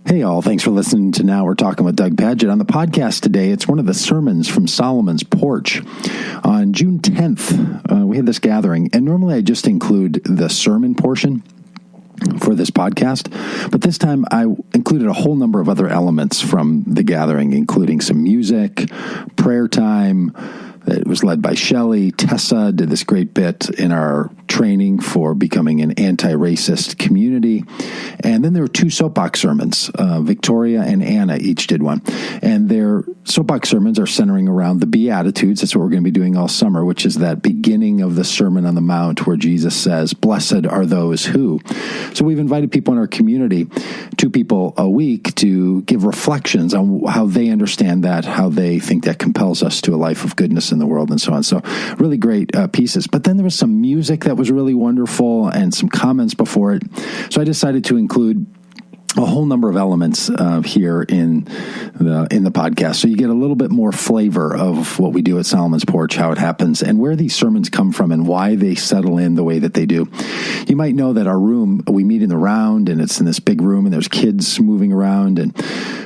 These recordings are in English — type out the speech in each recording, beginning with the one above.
Hey all, thanks for listening to Now We're Talking with Doug Padgett. On the podcast today, it's one of the sermons from Solomon's Porch. On June 10th, we had this gathering, and normally I just include the sermon portion for this podcast, but this time I included a whole number of other elements from the gathering, including some music, prayer time. It was led by Shelley. Tessa did this great bit in our training for becoming an anti-racist community. And then there were two soapbox sermons. Victoria and Anna each did one. And their soapbox sermons are centering around the Beatitudes. That's what we're going to be doing all summer, which is that beginning of the Sermon on the Mount where Jesus says, "Blessed are those who." So we've invited people in our community, 2 people a week, to give reflections on how they understand that, how they think that compels us to a life of goodness in the world, and so on. So really great pieces. But then there was some music that was really wonderful and some comments before it. So I decided to include a whole number of elements here in the podcast. So you get a little bit more flavor of what we do at Solomon's Porch, how it happens, and where these sermons come from and why they settle in the way that they do. You might know that our room, we meet in the round, and it's in this big room, and there's kids moving around, and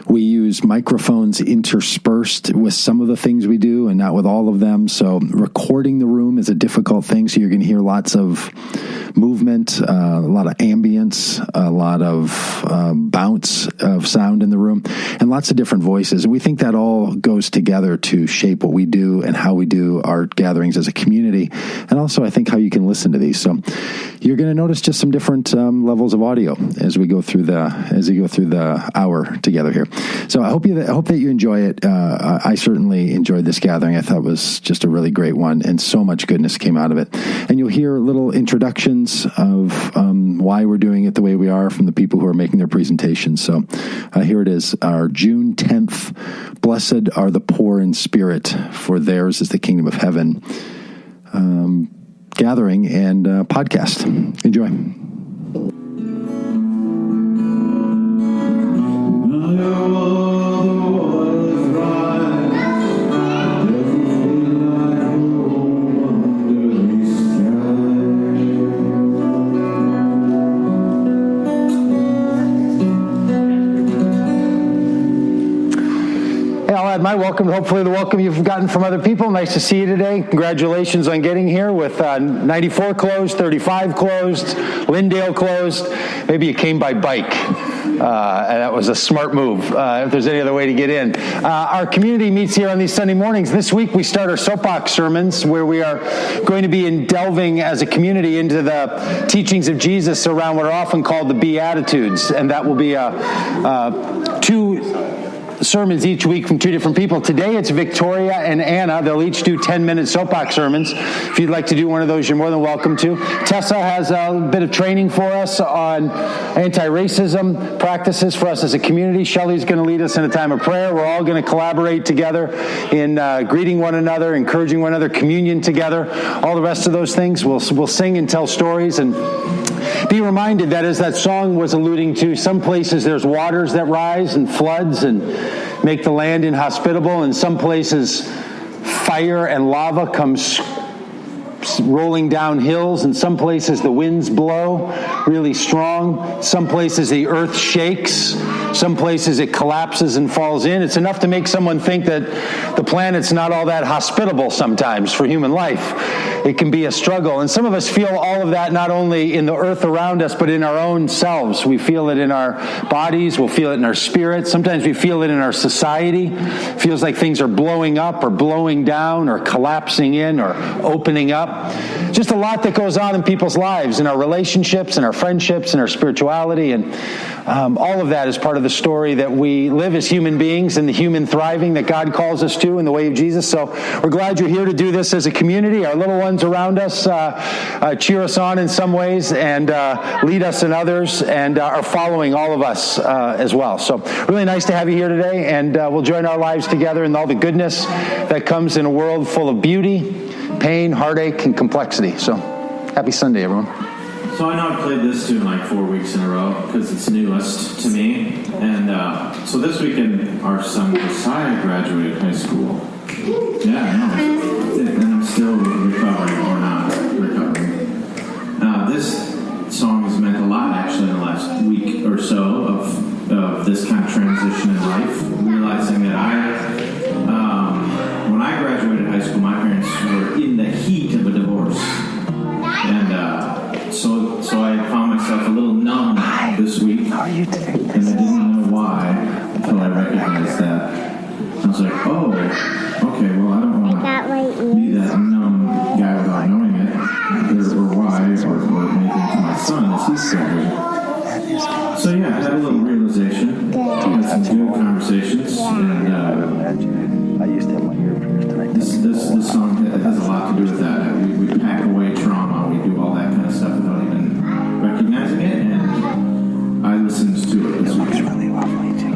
we use microphones interspersed with some of the things we do and not with all of them. So recording the room is a difficult thing. So you're going to hear lots of movement, a lot of ambience, a lot of bounce of sound in the room, and lots of different voices. And we think that all goes together to shape what we do and how we do our gatherings as a community. And also, I think, how you can listen to these. So you're going to notice just some different levels of audio as we go through the hour together here. So I hope that you enjoy it. I certainly enjoyed this gathering. I thought it was just a really great one, and so much goodness came out of it. And you'll hear little introductions of why we're doing it the way we are from the people who are making their presentations. So here it is, our June 10th, Blessed are the poor in spirit, for theirs is the kingdom of heaven, gathering and podcast. Enjoy. My welcome, hopefully the welcome you've gotten from other people. Nice to see you today. Congratulations on getting here with 94 closed, 35 closed, Lindale closed. Maybe you came by bike. And that was a smart move, if there's any other way to get in. Our community meets here on these Sunday mornings. This week we start our soapbox sermons, where we are going to be delving as a community into the teachings of Jesus around what are often called the Beatitudes. And that will be 2 sermons each week from 2 different people. Today it's Victoria and Anna. They'll each do 10-minute soapbox sermons. If you'd like to do one of those, you're more than welcome to. Tessa has a bit of training for us on anti-racism practices for us as a community. Shelley's going to lead us in a time of prayer. We're all going to collaborate together in greeting one another, encouraging one another, communion together, all the rest of those things. We'll sing and tell stories, and be reminded that, as that song was alluding to, some places there's waters that rise and floods and make the land inhospitable. In some places, fire and lava comes rolling down hills. In some places, the winds blow really strong. Some places, the earth shakes. Some places, it collapses and falls in. It's enough to make someone think that the planet's not all that hospitable sometimes for human life. It can be a struggle. And some of us feel all of that not only in the earth around us, but in our own selves. We feel it in our bodies. We'll feel it in our spirits. Sometimes we feel it in our society. It feels like things are blowing up or blowing down or collapsing in or opening up. Just a lot that goes on in people's lives, in our relationships, in our friendships, in our spirituality. And all of that is part of the story that we live as human beings and the human thriving that God calls us to in the way of Jesus. So we're glad you're here to do this as a community. Our little ones around us cheer us on in some ways and lead us in others, and are following all of us as well. So really nice to have you here today, and we'll join our lives together in all the goodness that comes in a world full of beauty, pain, heartache, and complexity. So happy Sunday, everyone. So I know I've played this tune like 4 weeks in a row because it's newest to me. And so this weekend, our son Josiah graduated high school. Yeah, I know. And I'm still recovering, or not recovering. This song has meant a lot, actually, in the last week or so of this kind of transition in life, realizing that when I graduated high school, my parents were in the heat of a divorce, and so I found myself a little numb this week. How are you today? And I didn't know why until I recognized that. I was like, oh, okay, well, I don't want to be that numb guy without knowing it, or why, or anything to my son as he's still here. So yeah, I had a little realization, had some good conversations, and I used to have my ear pierced, and I this song has a lot to do with that. We pack away trauma, we do all that kind of stuff without even recognizing it, and I listened to it this week. It's really lovely too.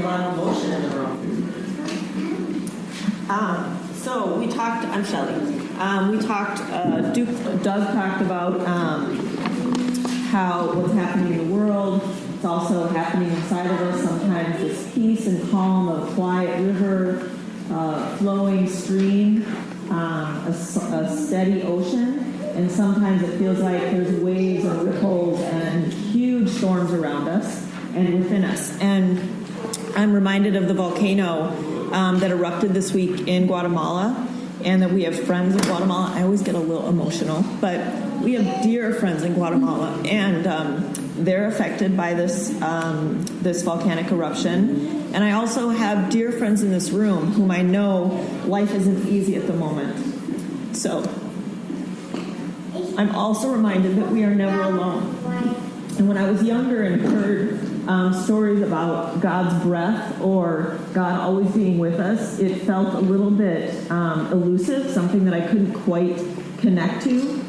a lot of emotion in the room. So we talked, I'm Shelley. Doug talked about how what's happening in the world, it's also happening inside of us. Sometimes this peace and calm of a quiet river, flowing stream, a steady ocean. And sometimes it feels like there's waves and ripples and huge storms around us and within us. And I'm reminded of the volcano that erupted this week in Guatemala, and that we have friends in Guatemala. I always get a little emotional, but we have dear friends in Guatemala, and they're affected by this this volcanic eruption. And I also have dear friends in this room whom I know life isn't easy at the moment. So I'm also reminded that we are never alone. And when I was younger and heard stories about God's breath or God always being with us, it felt a little bit elusive, something that I couldn't quite connect to.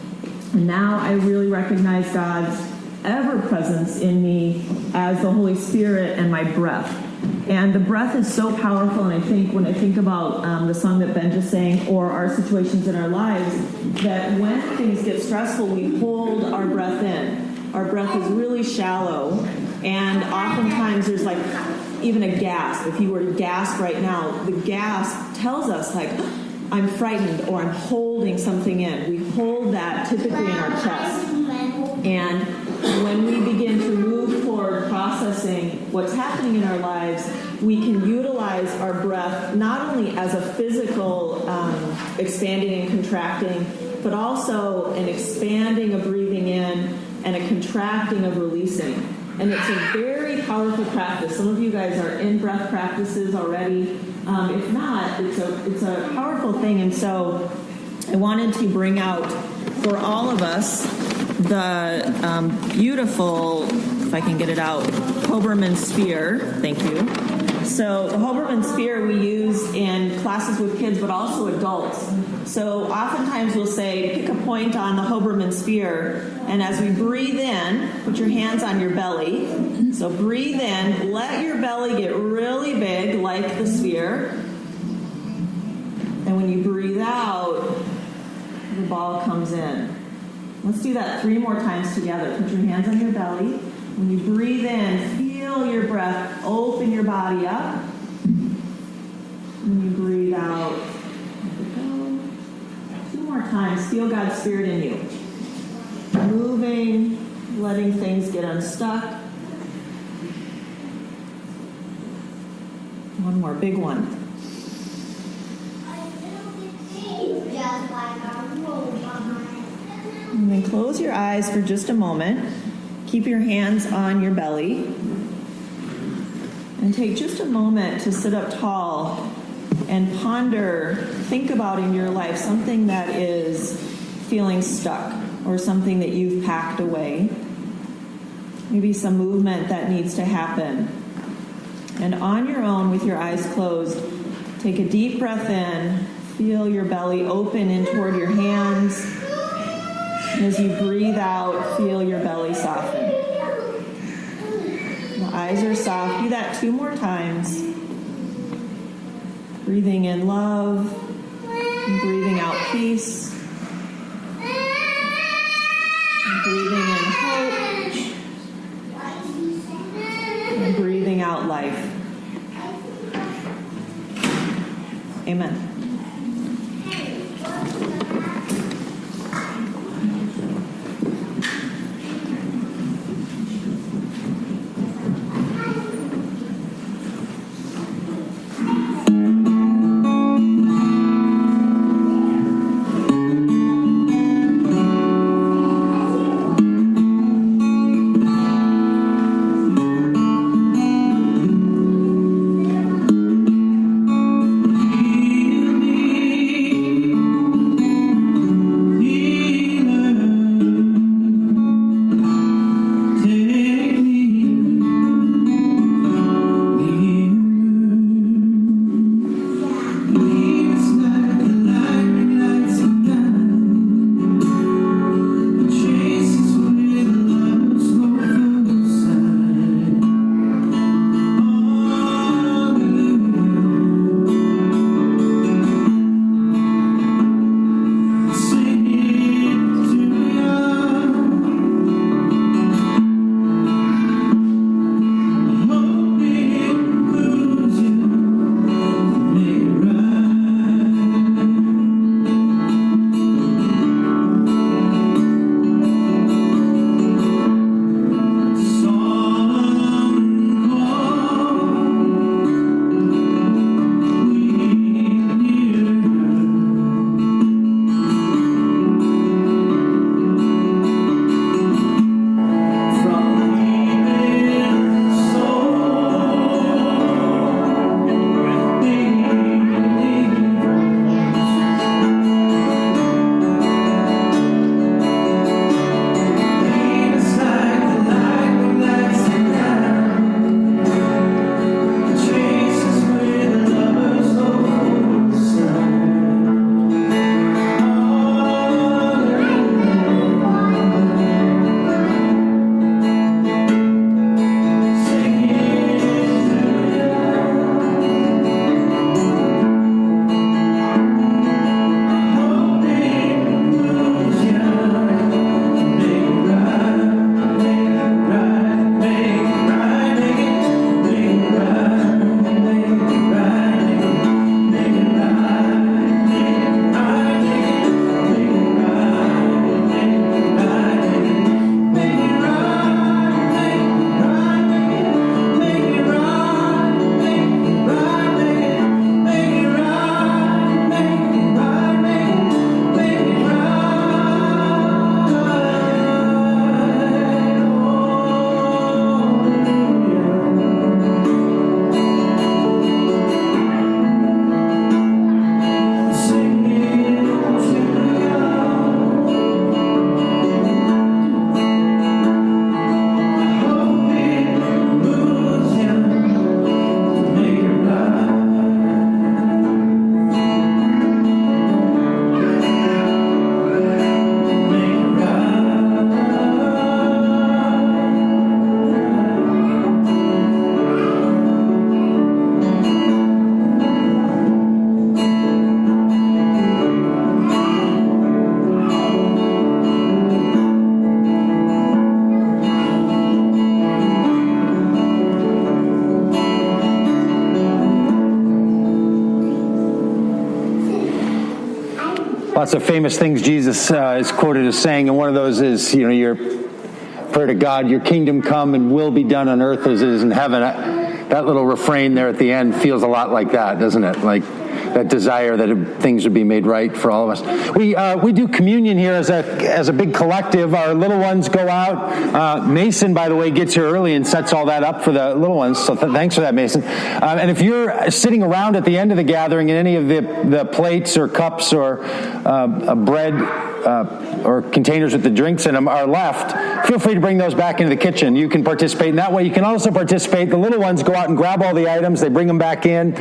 And now I really recognize God's ever-presence in me as the Holy Spirit and my breath. And the breath is so powerful, and I think when I think about the song that Ben just sang, or our situations in our lives, that when things get stressful, we hold our breath in. Our breath is really shallow, and oftentimes there's like even a gasp. If you were to gasp right now, the gasp tells us like, I'm frightened or I'm holding something in. We hold that typically in our chest. And when we begin to move toward processing what's happening in our lives, we can utilize our breath not only as a physical expanding and contracting, but also an expanding of breathing in and a contracting of releasing. And it's a very powerful practice. Some of you guys are in breath practices already. If not, it's a powerful thing. And so I wanted to bring out for all of us the beautiful, if I can get it out, Hoberman sphere. Thank you. So the Hoberman sphere we use in classes with kids, but also adults. So oftentimes we'll say, pick a point on the Hoberman sphere, and as we breathe in, put your hands on your belly. So breathe in, let your belly get really big, like the sphere. And when you breathe out, the ball comes in. Let's do that 3 more times together. Put your hands on your belly. When you breathe in, feel your breath, open your body up. When you breathe out, let it go. 2 more times, feel God's Spirit in you. Moving, letting things get unstuck. 1 more, big one. And then close your eyes for just a moment. Keep your hands on your belly. And take just a moment to sit up tall and ponder, think about in your life something that is feeling stuck or something that you've packed away. Maybe some movement that needs to happen. And on your own, with your eyes closed, take a deep breath in. Feel your belly open in toward your hands. And as you breathe out, feel your belly soften. The eyes are soft. Do that 2 more times. Breathing in love, and breathing out peace. And breathing in hope. And breathing out life. Amen. Lots of famous things Jesus is quoted as saying, and one of those is, your prayer to God, your kingdom come and will be done on earth as it is in heaven. That little refrain there at the end feels a lot like that, doesn't it? Like that desire that things would be made right for all of us. We do communion here as a big collective. Our little ones go out. Mason, by the way, gets here early and sets all that up for the little ones. So thanks for that, Mason. And if you're sitting around at the end of the gathering and any of the plates or cups or bread or containers with the drinks in them are left, feel free to bring those back into the kitchen. You can participate in that way. You can also participate. The little ones go out and grab all the items. They bring them back in.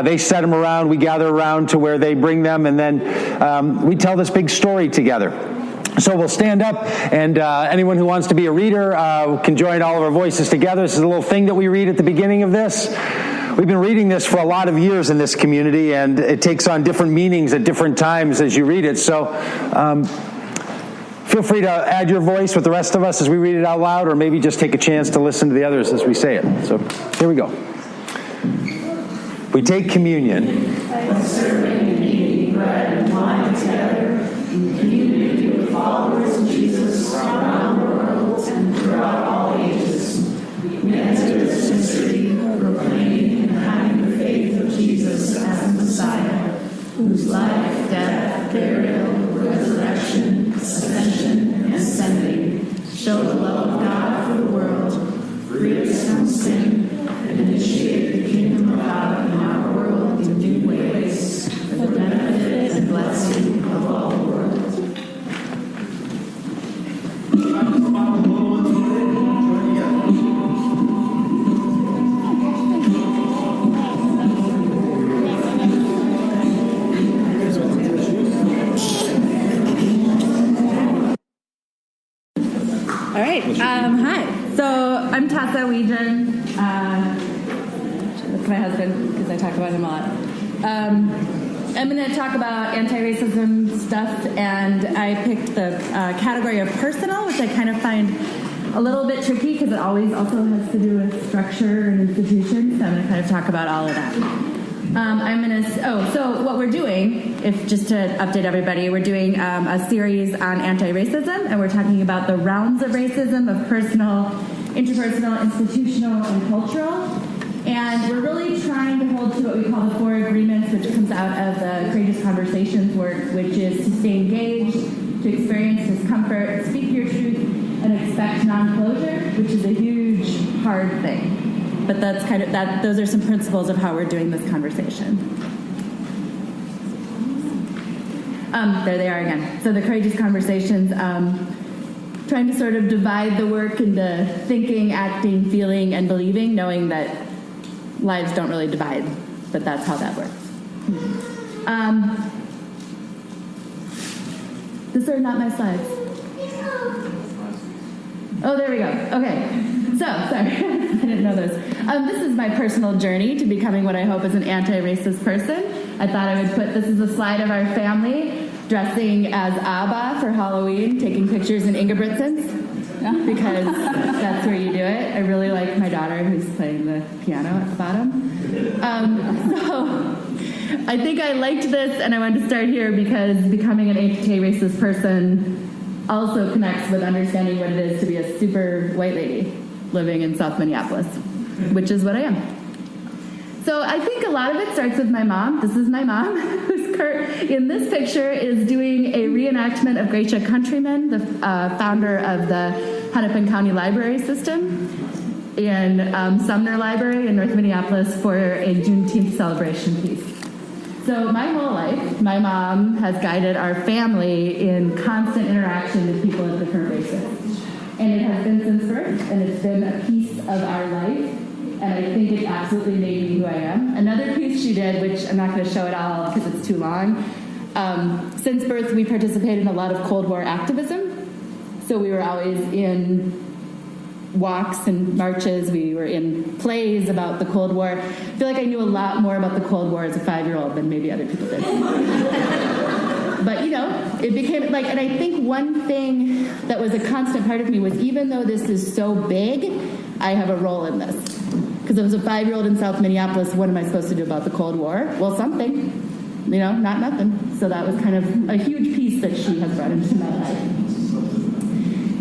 They set them around. We gather around to where they bring them, and then we tell this big story together. So we'll stand up, and anyone who wants to be a reader can join all of our voices together. This is a little thing that we read at the beginning of this. We've been reading this for a lot of years in this community, and it takes on different meanings at different times as you read it. So feel free to add your voice with the rest of us as we read it out loud, or maybe just take a chance to listen to the others as we say it. So here we go. We take communion. By serving and eating bread and wine together in community with followers of Jesus around the world and throughout all ages. We enter this mystery, proclaiming and having the faith of Jesus as the Messiah, whose life, death, burial, resurrection, ascension, and sending show the love of God for the world, free us from sin, and initiate the kingdom of God in our world in new ways, for the benefit and blessing of all the world. All right. Hi. So I'm Tessa Weejan. That's my husband, because I talk about him a lot. I'm going to talk about anti-racism stuff, and I picked the category of personal, which I kind of find a little bit tricky because it always also has to do with structure and institutions. So I'm going to kind of talk about all of that. So what we're doing, just to update everybody, we're doing a series on anti-racism, and we're talking about the realms of racism, of personal, interpersonal, institutional, and cultural. And we're really trying to hold to what we call the 4 agreements, which comes out of the Courageous Conversations work, which is to stay engaged, to experience discomfort, speak your truth, and expect non-closure, which is a huge, hard thing. But that's kind of that. Those are some principles of how we're doing this conversation. There they are again. So the Courageous Conversations, trying to sort of divide the work into thinking, acting, feeling, and believing, knowing that lives don't really divide, but that's how that works. These are not my slides. Oh, there we go. Okay. So, sorry, I didn't know those. This is my personal journey to becoming what I hope is an anti-racist person. I thought I would put, this is a slide of our family dressing as ABBA for Halloween, taking pictures in Ingebrigtsens, because that's where you do it. I really like my daughter who's playing the piano at the bottom. So I think I liked this, and I wanted to start here because becoming an anti-racist person also connects with understanding what it is to be a super white lady living in South Minneapolis, which is what I am. So I think a lot of it starts with my mom. This is my mom, who's in this picture is doing a reenactment of Gracia Countryman, the founder of the Hennepin County Library System, in Sumner Library in North Minneapolis for a Juneteenth celebration piece. So my whole life, my mom has guided our family in constant interaction with people of different races. And it has been since birth, and it's been a piece of our life, and I think it absolutely made me who I am. Another piece she did, which I'm not going to show it all because it's too long, since birth we participated in a lot of Cold War activism. So we were always in walks and marches, we were in plays about the Cold War. I feel like I knew a lot more about the Cold War as a 5-year-old than maybe other people did. But, you know, it became like, and I think one thing that was a constant part of me was, even though this is so big, I have a role in this. Because I was a 5-year-old in South Minneapolis, what am I supposed to do about the Cold War? Well, something. not nothing. So that was kind of a huge piece that she has brought into my life.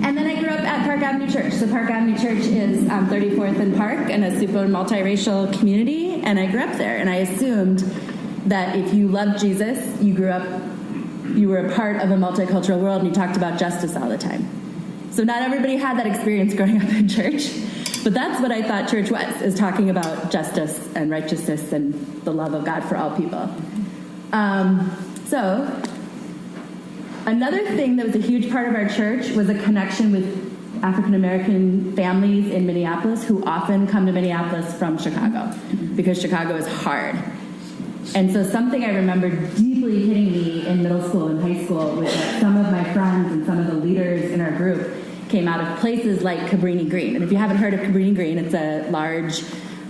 And then I grew up at Park Avenue Church. So Park Avenue Church is 34th and Park in a super multiracial community, and I grew up there. And I assumed that if you loved Jesus, you were a part of a multicultural world, and you talked about justice all the time. So not everybody had that experience growing up in church, but that's what I thought church was, is talking about justice and righteousness and the love of God for all people. So another thing that was a huge part of our church was a connection with African-American families in Minneapolis who often come to Minneapolis from Chicago, because Chicago is hard. And so something I remember deeply hitting me in middle school and high school was that some of my friends and some of the leaders in our group came out of places like Cabrini Green. And if you haven't heard of Cabrini Green, it's a large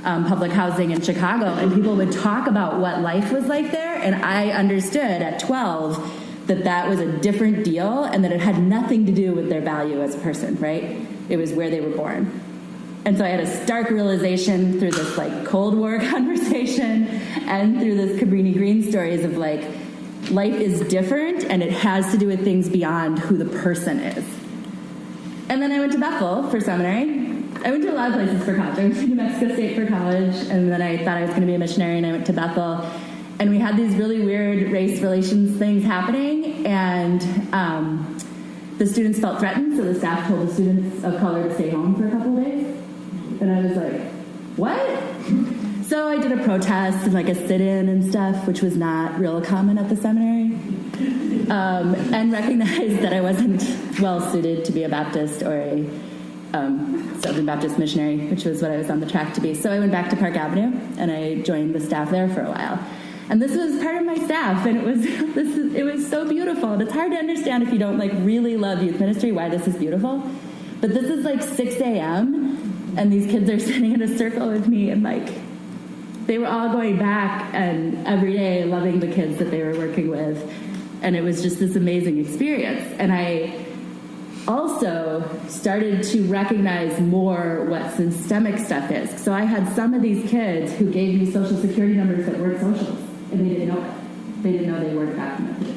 public housing in Chicago, and people would talk about what life was like there, and I understood at 12 that was a different deal and that it had nothing to do with their value as a person, right? It was where they were born. And so I had a stark realization through this Cold War conversation and through this Cabrini Green stories of life is different, and it has to do with things beyond who the person is. And then I went to Bethel for seminary. I went to a lot of places for college. I went to New Mexico State for college, and then I thought I was going to be a missionary, and I went to Bethel. And we had these really weird race relations things happening, and the students felt threatened, so the staff told the students of color to stay home for a couple of days. And I was like, what? So I did a protest and a sit-in and stuff, which was not real common at the seminary, and recognized that I wasn't well-suited to be a Baptist or a Southern Baptist missionary, which was what I was on the track to be. So I went back to Park Avenue, and I joined the staff there for a while. And this was part of my staff, and it was so beautiful. And it's hard to understand if you don't really love youth ministry why this is beautiful. But this is 6 a.m., and these kids are sitting in a circle with me, and they were all going back and every day loving the kids that they were working with. And it was just this amazing experience. And I also started to recognize more what systemic stuff is. So I had some of these kids who gave me social security numbers that weren't socials, and they didn't know it. They didn't know they weren't documented.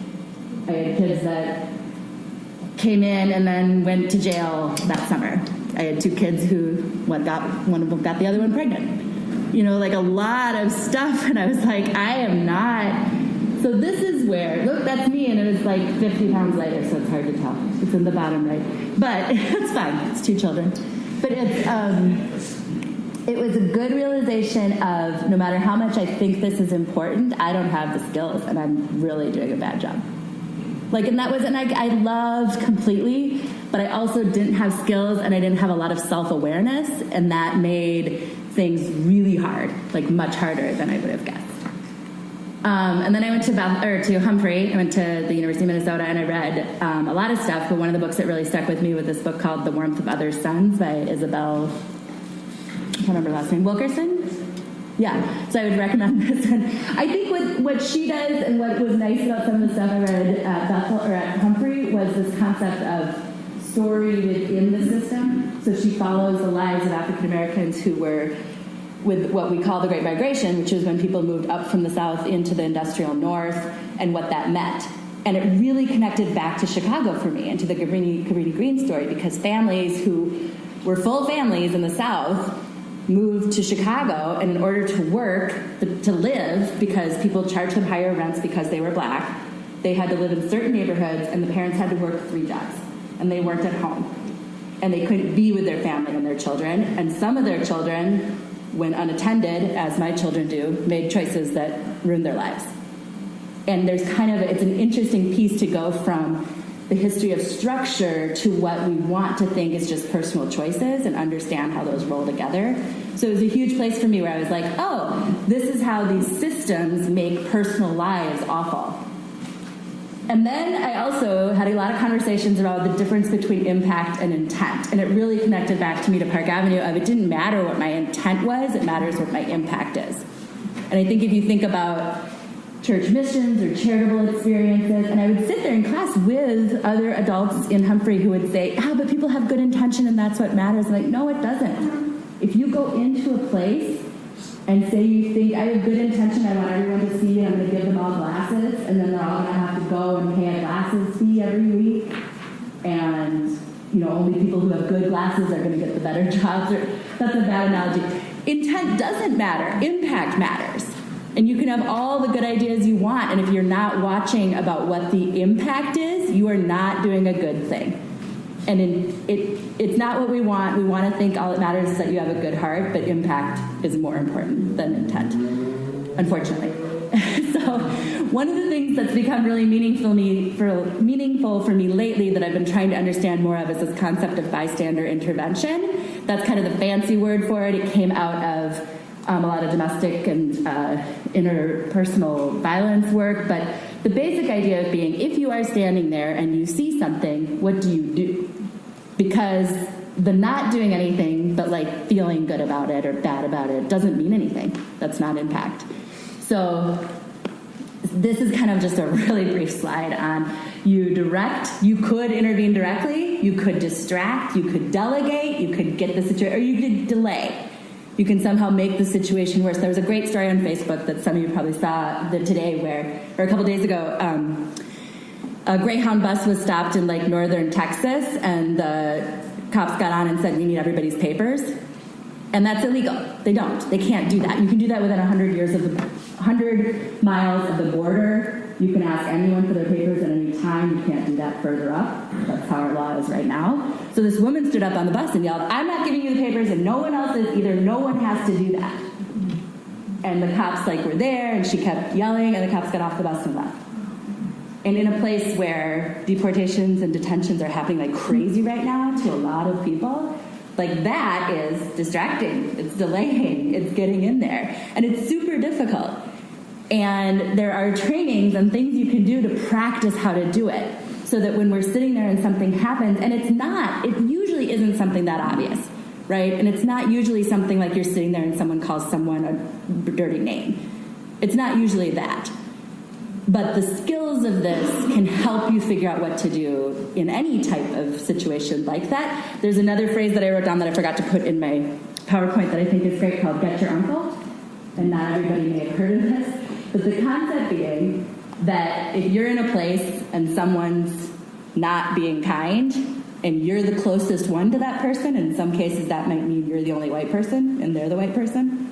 I had kids that came in and then went to jail that summer. I had 2 kids who one of them got the other one pregnant. A lot of stuff, and I was I am not. So this is where, look, that's me, and it was 50 pounds lighter, so it's hard to tell. It's in the bottom right. But it's fine. It's 2 children. But it was a good realization of no matter how much I think this is important, I don't have the skills, and I'm really doing a bad job. And that wasn't, I loved completely, but I also didn't have skills, and I didn't have a lot of self-awareness, and that made things really hard, much harder than I would have guessed. And then I went to Humphrey. I went to the University of Minnesota, and I read a lot of stuff, but one of the books that really stuck with me was this book called The Warmth of Other Suns by Isabel, I can't remember her last name, Wilkerson? Yeah, so I would recommend this. And I think what she does, and what was nice about some of the stuff I read at Bethel or at Humphrey, was this concept of story within the system. So she follows the lives of African Americans who were with what we call the Great Migration, which is when people moved up from the South into the industrial North, and what that meant. And it really connected back to Chicago for me, and to the Cabrini Green story, because families who were full families in the South moved to Chicago, and in order to work, to live, because people charged them higher rents because they were black, they had to live in certain neighborhoods, and the parents had to work 3 jobs, and they worked at home. And they couldn't be with their family and their children, and some of their children, when unattended, as my children do, made choices that ruined their lives. And there's it's an interesting piece to go from the history of structure to what we want to think is just personal choices, and understand how those roll together. So it was a huge place for me where I was oh, this is how these systems make personal lives awful. And then I also had a lot of conversations about the difference between impact and intent. And it really connected back to me to Park Avenue of it didn't matter what my intent was, it matters what my impact is. And I think if you think about church missions or charitable experiences, and I would sit there in class with other adults in Humphrey who would say, but people have good intention and that's what matters. I'm no, it doesn't. If you go into a place And say you think I have good intention, I want everyone to see, and I'm going to give them all glasses, and then they're all going to have to go and pay a glasses fee every week. And, only people who have good glasses are going to get the better jobs. That's a bad analogy. Intent doesn't matter. Impact matters. And you can have all the good ideas you want, and if you're not watching about what the impact is, you are not doing a good thing. And it's not what we want. We want to think all that matters is that you have a good heart, but impact is more important than intent, unfortunately. So one of the things that's become really meaningful for me lately that I've been trying to understand more of is this concept of bystander intervention. That's kind of the fancy word for it. It came out of a lot of domestic and interpersonal violence work, but the basic idea of being, if you are standing there and you see something, what do you do? Because the not doing anything but like feeling good about it or bad about it doesn't mean anything. That's not impact. So this is kind of just a really brief slide on you could intervene directly, you could distract, you could delegate, you could get the situation, or you could delay. You can somehow make the situation worse. There was a great story on Facebook that some of you probably saw today or a couple days ago, a Greyhound bus was stopped in like northern Texas, and the cops got on and said, we need everybody's papers. And that's illegal. They can't do that. You can do that within 100 miles of the border. You can ask anyone for their papers at any time. You can't do that further up. That's how our law is right now. So this woman stood up on the bus and yelled, I'm not giving you the papers, and no one else is either. No one has to do that. And the cops were there, and she kept yelling, and the cops got off the bus and left. And in a place where deportations and detentions are happening like crazy right now to a lot of people, that is distracting. It's delaying. It's getting in there. And it's super difficult. And there are trainings and things you can do to practice how to do it so that when we're sitting there and something happens, and it usually isn't something that obvious, right? And it's not usually something like you're sitting there and someone calls someone a dirty name. It's not usually that. But the skills of this can help you figure out what to do in any type of situation like that. There's another phrase that I wrote down that I forgot to put in my PowerPoint that I think is great called get your uncle. And not everybody may have heard of this. But the concept being that if you're in a place and someone's not being kind and you're the closest one to that person, in some cases that might mean you're the only white person and they're the white person,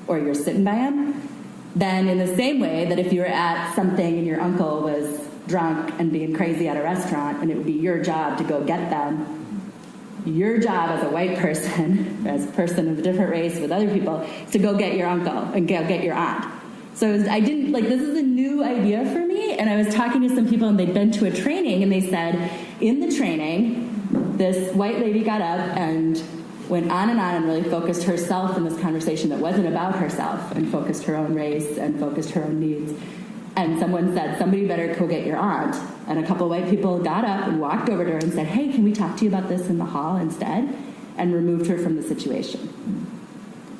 or you're sitting by them, then in the same way that if you were at something and your uncle was drunk and being crazy at a restaurant and it would be your job to go get them, your job as a white person, as a person of a different race with other people, is to go get your uncle and go get your aunt. So this is a new idea for me, and I was talking to some people and they'd been to a training and they said, in the training, this white lady got up and went on and really focused herself in this conversation that wasn't about herself, and focused her own race and focused her own needs. And someone said, somebody better go get your aunt. And a couple white people got up and walked over to her and said, hey, can we talk to you about this in the hall instead? And removed her from the situation.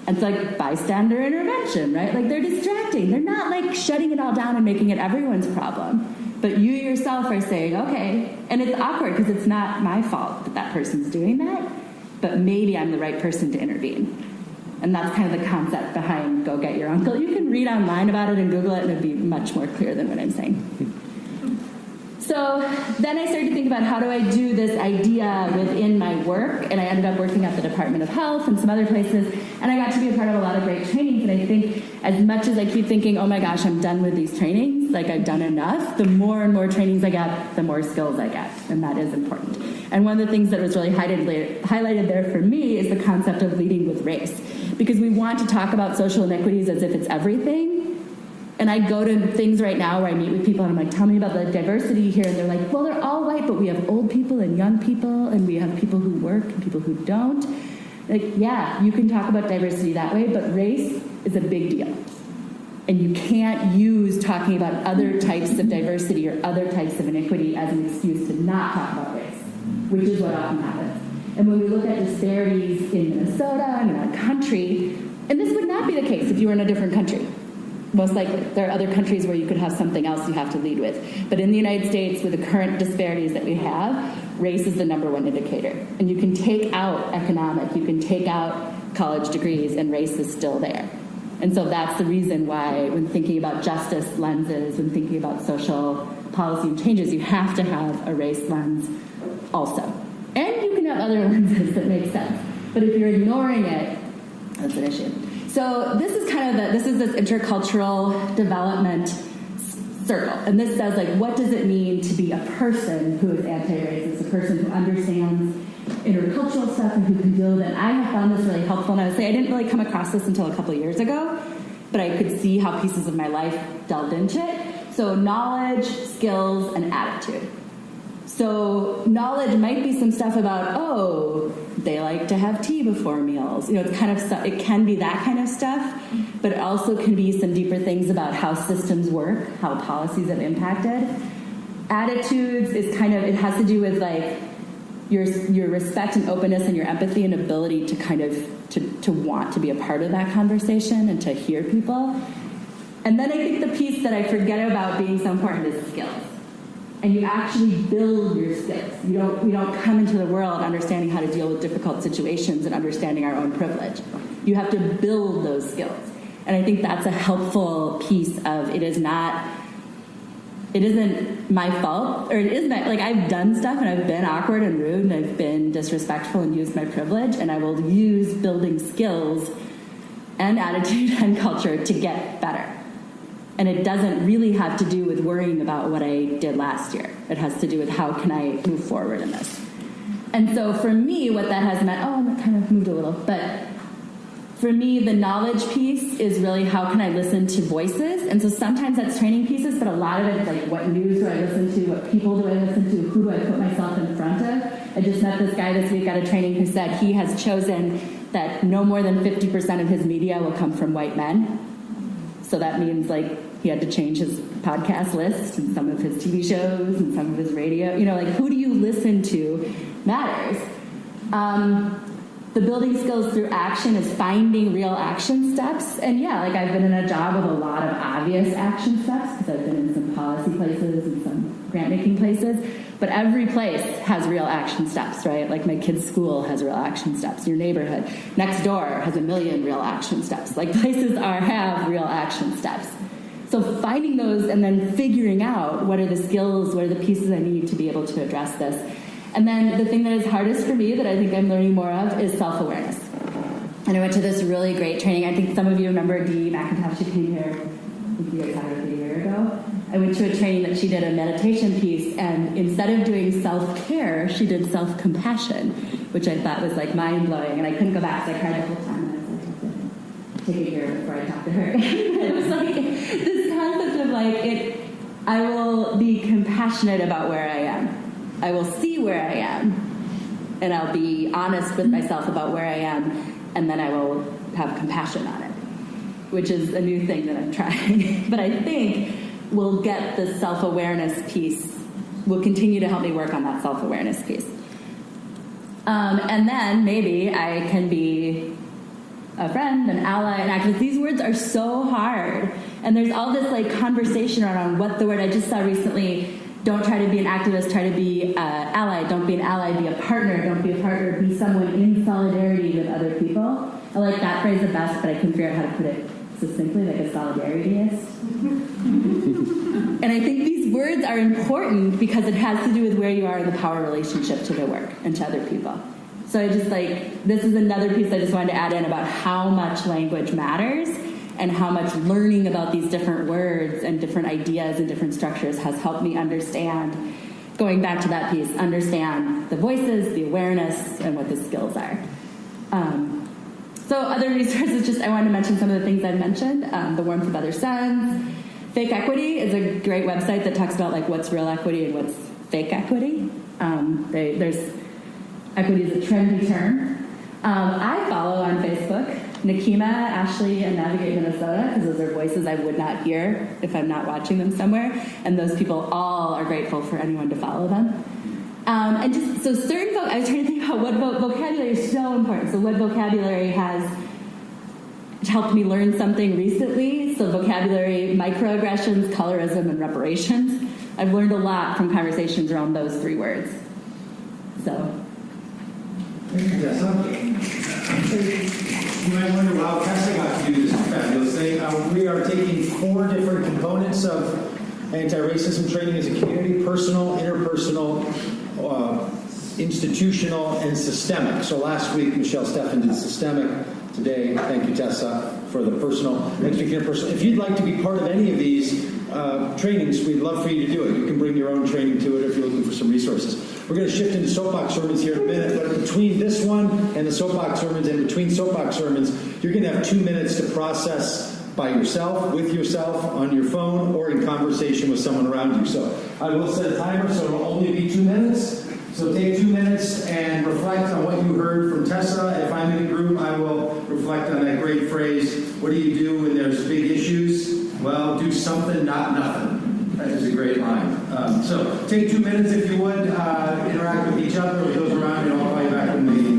And it's bystander intervention, right? They're distracting. They're not shutting it all down and making it everyone's problem. But you yourself are saying, okay, and it's awkward because it's not my fault that person's doing that, but maybe I'm the right person to intervene. And that's kind of the concept behind Go Get Your Uncle. You can read online about it and Google it, and it'll be much more clear than what I'm saying. So then I started to think about how do I do this idea within my work, and I ended up working at the Department of Health and some other places, and I got to be a part of a lot of great trainings, and I think as much as I keep thinking, oh my gosh, I'm done with these trainings, I've done enough, the more and more trainings I get, the more skills I get, and that is important. And one of the things that was really highlighted there for me is the concept of leading with race, because we want to talk about social inequities as if it's everything. And I go to things right now where I meet with people and I'm tell me about the diversity here. And they're well, they're all white, but we have old people and young people, and we have people who work and people who don't. Yeah, you can talk about diversity that way, but race is a big deal. And you can't use talking about other types of diversity or other types of inequity as an excuse to not talk about race, which is what often happens. And when we look at disparities in Minnesota and in our country, and this would not be the case if you were in a different country. Most likely. There are other countries where you could have something else you have to lead with. But in the United States, with the current disparities that we have, race is the number one indicator. And you can take out economic, you can take out college degrees, and race is still there. And so that's the reason why when thinking about justice lenses, when thinking about social policy and changes, you have to have a race lens also. And you can have other lenses that make sense. But if you're ignoring it, that's an issue. So this is kind of this intercultural development circle. And this says, like, what does it mean to be a person who is anti-racist, a person who understands intercultural stuff and who can deal with it. I have found this really helpful, and I would say I didn't really come across this until a couple of years ago, but I could see how pieces of my life delved into it. So knowledge, skills, and attitude. So knowledge might be some stuff about, oh, they like to have tea before meals. You know, it's kind of stuff, it can be that kind of stuff, but it also can be some deeper things about how systems work, how policies have impacted. Attitudes is kind of, it has to do with like your respect and openness and your empathy and ability to kind of to want to be a part of that conversation and to hear people. And then I think the piece that I forget about being so important is skills. And you actually build your skills. We don't come into the world understanding how to deal with difficult situations and understanding our own privilege. You have to build those skills. And I think that's a helpful piece of it isn't my fault, or it is my, like, I've done stuff and I've been awkward and rude and I've been disrespectful and used my privilege, and I will use building skills and attitude and culture to get better. And it doesn't really have to do with worrying about what I did last year. It has to do with how can I move forward in this. And so for me, what that has meant, that kind of moved a little, but for me, the knowledge piece is really how can I listen to voices? And so sometimes that's training pieces, but a lot of it is like, what news do I listen to? What people do I listen to? Who do I put myself in front of? I just met this guy this week at a training who said he has chosen that no more than 50% of his media will come from white men. So that means, like, he had to change his podcast list and some of his TV shows and some of his radio. You know, like, who do you listen to matters. The building skills through action is finding real action steps. And yeah, like, I've been in a job with a lot of obvious action steps because I've been in some policy places and some grant-making places. But every place has real action steps, right? Like, my kid's school has real action steps. Your neighborhood next door has 1 million real action steps. Like, places have real action steps. So finding those and then figuring out what are the skills, what are the pieces I need to be able to address this. And then the thing that is hardest for me that I think I'm learning more of is self-awareness. And I went to this really great training. I think some of you remember Dee McIntosh. She came here, I think you guys had her a year ago. I went to a training that she did a meditation piece, and instead of doing self-care, she did self-compassion, which I thought was like mind-blowing. And I couldn't go back, so I cried the whole time. And I was like, take a year before I talk to her. It was like this concept of like, I will be compassionate about where I am. I will see where I am, and I'll be honest with myself about where I am, and then I will have compassion on it, which is a new thing that I'm trying. But I think we'll get the self-awareness piece, will continue to help me work on that self-awareness piece. And then maybe I can be a friend, an ally, an activist. These words are so hard, and there's all this like conversation around what the word. I just saw recently, don't try to be an activist, try to be an ally. Don't be an ally, be a partner. Don't be a partner, be someone in solidarity with other people. I like that phrase the best, but I couldn't figure out how to put it succinctly, like a solidarityist. And I think these words are important because it has to do with where you are in the power relationship to the work and to other people. So I just this is another piece I just wanted to add in about how much language matters and how much learning about these different words and different ideas and different structures has helped me understand, going back to that piece, understand the voices, the awareness, and what the skills are. So other resources, I wanted to mention some of the things I mentioned. The Warmth of Other Suns. Fake Equity is a great website that talks about like what's real equity and what's fake equity. There's equity is a trendy term. I follow on Facebook Nakima, Ashley, and Navigate Minnesota, because those are voices I would not hear if I'm not watching them somewhere. And those people all are grateful for anyone to follow them. And just so certain I was trying to think about what vocabulary is so important. So what vocabulary has helped me learn something recently. So vocabulary, microaggressions, colorism, and reparations. I've learned a lot from conversations around those 3 words. So. You might wonder how Tessa got to do this fabulous thing. We are taking 4 different components of anti-racism training as a community: personal, interpersonal, institutional, and systemic. So last week, Michelle Steffen did systemic. Today, thank you, Tessa, for the personal. Next week, interpersonal. If you'd like to be part of any of these trainings, we'd love for you to do it. You can bring your own training to it if you're looking for some resources. We're going to shift into soapbox sermons here in a minute, but between this one and the soapbox sermons, and between soapbox sermons, you're going to have 2 minutes to process by yourself, with yourself, on your phone, or in conversation with someone around you. So I will set a timer, so it'll only be 2 minutes. So take 2 minutes and reflect on what you heard from Tessa. If I'm in a group, I will reflect on that great phrase, what do you do when there's big issues? Well, do something, not nothing. That is a great line. So take 2 minutes if you would, interact with each other, with those around you, and I'll call you back with me.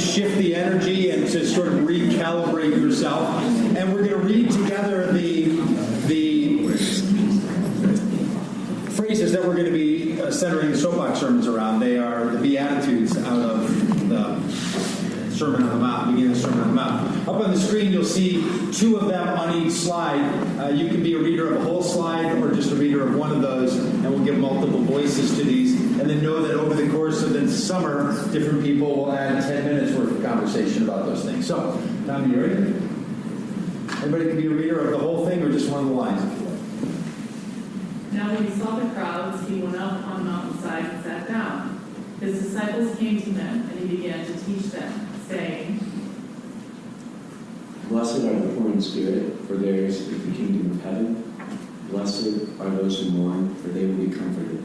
Shift the energy and to sort of recalibrate yourself. And we're going to read together the phrases that we're going to be centering the soapbox sermons around. They are the Beatitudes out of the Sermon on the Mount, beginning of the Sermon on the Mount. Up on the screen, you'll see 2 of them on each slide. You can be a reader of a whole slide or just a reader of one of those, and we'll give multiple voices to these. And then know that over the course of the summer, different people will add 10 minutes worth of conversation about those things. So, Tommy, you ready? Anybody can be a reader of the whole thing or just one of the lines if you like. Now when he saw the crowds, he went up on the mountainside and sat down. His disciples came to him, and he began to teach them, saying, Blessed are the poor in spirit, for theirs is the kingdom of heaven. Blessed are those who mourn, for they will be comforted.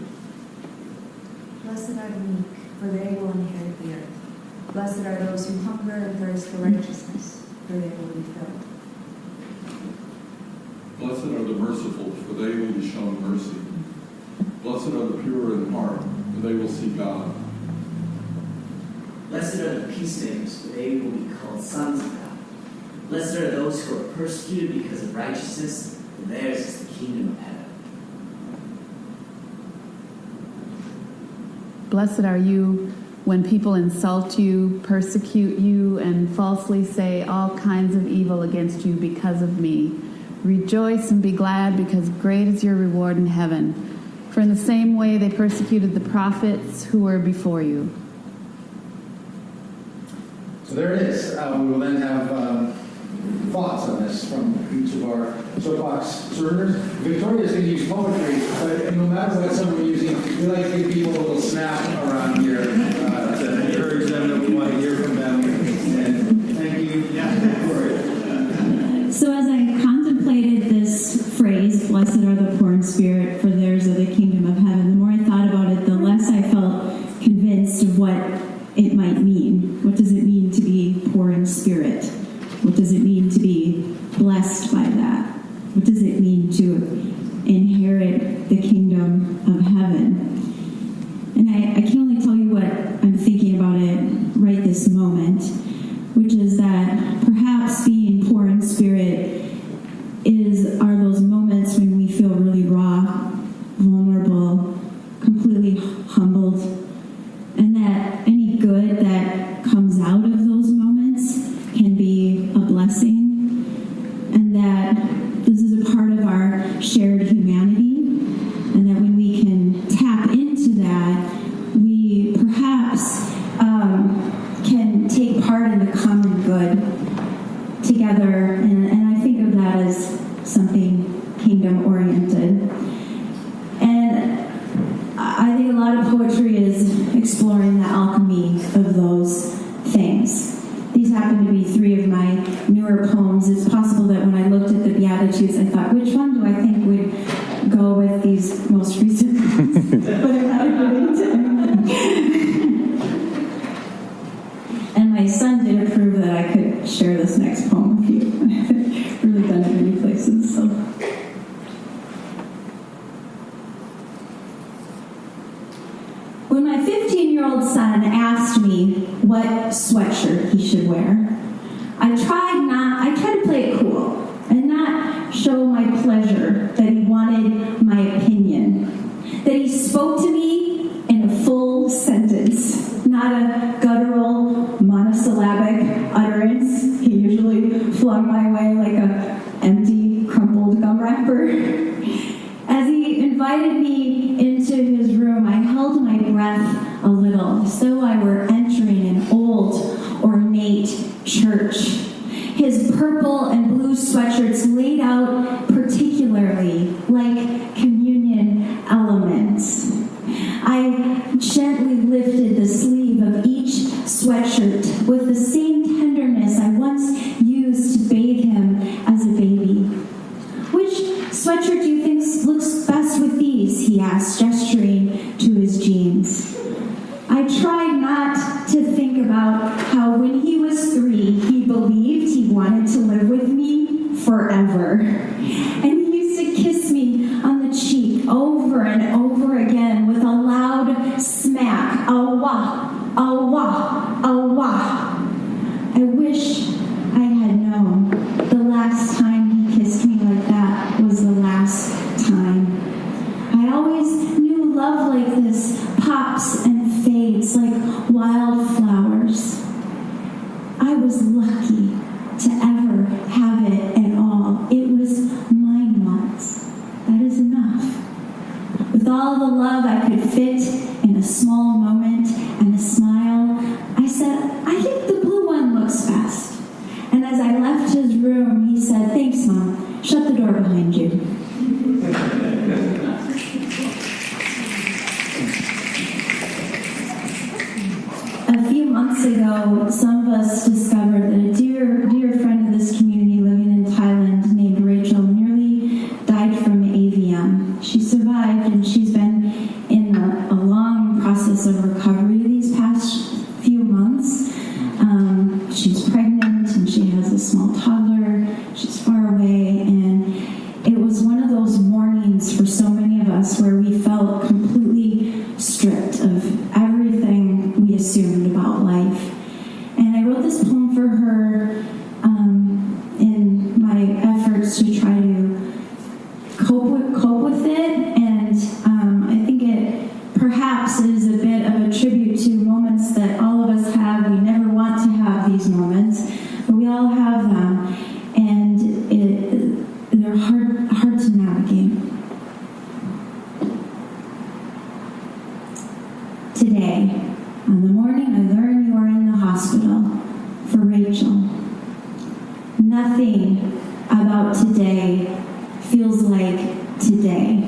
Blessed are the meek, for they will inherit the earth. Blessed are those who hunger and thirst for righteousness, for they will be filled. Blessed are the merciful, for they will be shown mercy. Blessed are the pure in heart, for they will see God. Blessed are the peacemakers, for they will be called sons of God. Blessed are those who are persecuted because of righteousness, for theirs is the kingdom of heaven. Blessed are you when people insult you, persecute you, and falsely say all kinds of evil against you because of me. Rejoice and be glad, because great is your reward in heaven. For in the same way they persecuted the prophets who were before you. So there it is. We will then have thoughts on this from each of our soapbox sermons. Victoria's going to use poetry, but no matter what someone using, we like to give people a little snap around here to encourage them, that we want to hear from them. And thank you, Victoria. So as I contemplated this phrase, blessed are the poor in spirit, for theirs are the kingdom of heaven, the more I thought about it, the less I felt convinced of what it might mean. What does it mean to be poor in spirit? What does it mean to be blessed by that? What does it mean to inherit the kingdom of heaven? And I can only tell you what I'm thinking about it right this moment, which is that perhaps being poor in spirit are those moments when we feel really raw, vulnerable, completely humbled, and that any good that comes out of those moments can be a blessing, and that this is a part of our shared humanity, and that when we can tap into that, we perhaps can take part in the common good together, and I think of that as something kingdom-oriented. And I think a lot of poetry is exploring the alchemy of those things. These happen to be 3 of my newer poems. It's possible that when I looked at the Beatitudes, I thought, which one do I think would go with these most recent ones? But I'm not going And my son did approve that I could share this next poem with you. I've really done it many places, so. When my 15-year-old son asked me what sweatshirt he should wear. I tried to play it cool and not show my pleasure that he wanted my opinion, that he spoke to me in a full sentence, not a guttural, monosyllabic utterance he usually flung my way like a empty, crumpled gum wrapper. As he invited me into his room, I held my breath a little, as though I were entering an old, ornate church. His purple and blue sweatshirts laid out particularly like communion elements. I gently lifted the sleeve of each sweatshirt with the same tenderness I once used to bathe him as a baby. "Which sweatshirt do you think looks best with these?" he asked, gesturing to his jeans. I tried not to think about how when he was 3, he believed he wanted to live with me forever. And he used to kiss me on the cheek over and over again with a loud smack. "Awa, awa, awa." I wish I had known the last time he kissed me like that was the last time. I always knew love like this pops and fades like wildflowers. I was lucky to ever have it at all. It was mine once. That is enough. With all the love I could fit in a small moment and a smile, I said, "I think the blue one looks best." And as I left his room, he said, "Thanks, Mom. Shut the door behind you." A few months ago, some of us discovered that a dear friend of this community living in Thailand named Rachel nearly died from AVM. She survived, and she's been in a long process of recovery these past few months. She's pregnant, and she has a small toddler. She's far away, and it was one of those mornings for so many of us where we felt completely stripped of everything we assumed about life. And I wrote this poem for her in my efforts to try to cope with it, and I think it perhaps is a bit of a tribute to moments that all of us have. We never want to have these moments, but we all have them, and they're hard to navigate. Today, on the morning I learn you are in the hospital, for Rachel, nothing about today feels like today.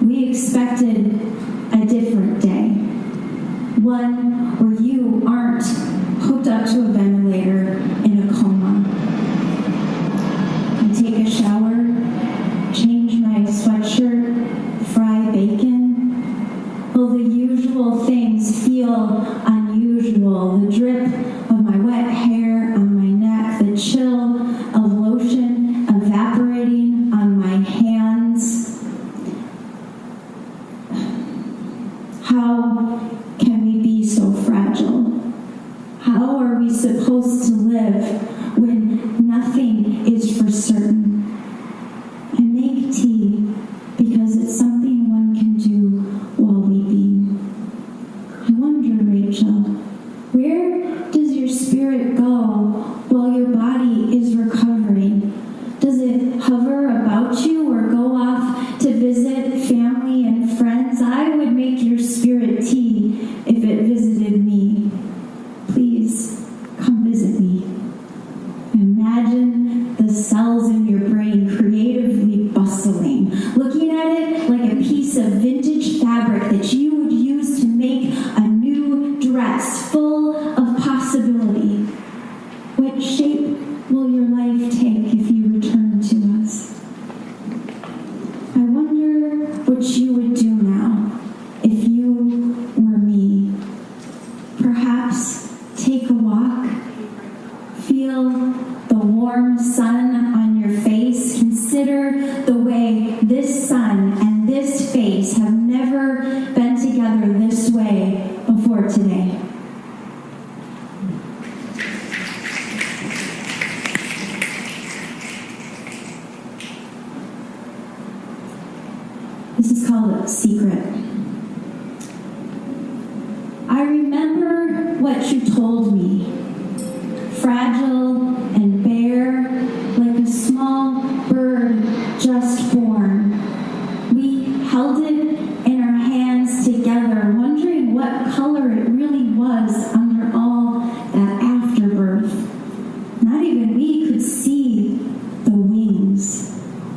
We expected a different day, one where you aren't hooked up to a ventilator in a coma. I take a shower, change my sweatshirt, fry bacon. Well, the usual things feel unusual. The drip of my wet hair on my neck, the chill of lotion evaporating on my hands. How can we be so fragile? How are we supposed to live when nothing is for certain? I make tea because it's something one can do while weeping. I wonder, Rachel, where does your spirit go while your body is recovering? Does it hover about you or go off to visit family and friends? I would make your spirit tea if it visited me. Please, come visit me. Imagine the cells in your brain creatively bustling, looking at it like a piece of vintage fabric that you would use to make a new dress full of possibility. What shape will your life take if you return to us? I wonder what you would do now if you were me. Perhaps take a walk, feel the warm sun on your face. Consider the way this sun and this face have never been together this way before today. This is called Secret. I remember what you told me. Fragile and bare, like a small bird just born. We held it in our hands together, wondering what color it really was under all that afterbirth. Not even we could see the wings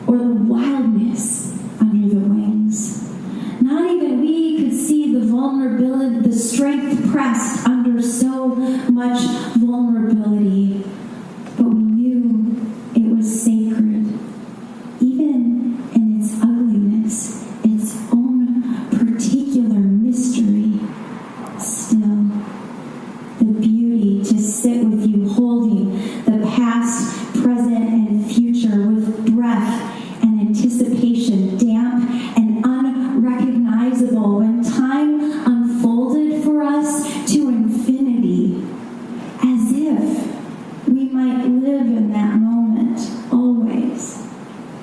or the wildness under the wings. Not even we could see the vulnerability, the strength pressed under so much vulnerability. But we knew it was sacred, even in its ugliness, its own particular mystery. Still, the beauty to sit with you, holding the past, present, and future with breath and anticipation, damp and unrecognizable, when time unfolded for us to infinity, as if we might live in that moment always,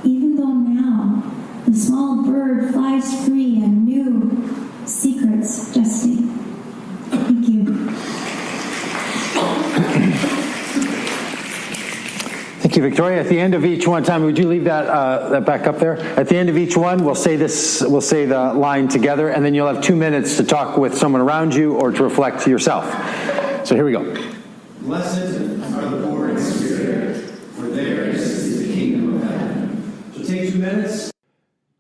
even though now the small bird flies free and new secrets jesting. Thank you. Thank you, Victoria. At the end of each one, Tommy, would you leave that back up there? At the end of each one, we'll say the line together, and then you'll have 2 minutes to talk with someone around you or to reflect to yourself. So here we go. Blessed are the poor in spirit, for theirs is the kingdom of heaven. So take 2 minutes.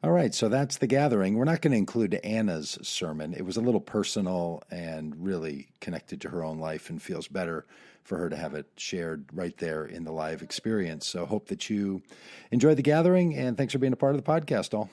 All right, so that's the gathering. We're not going to include Anna's sermon. It was a little personal and really connected to her own life, and feels better for her to have it shared right there in the live experience. So hope that you enjoy the gathering, and thanks for being a part of the podcast, all.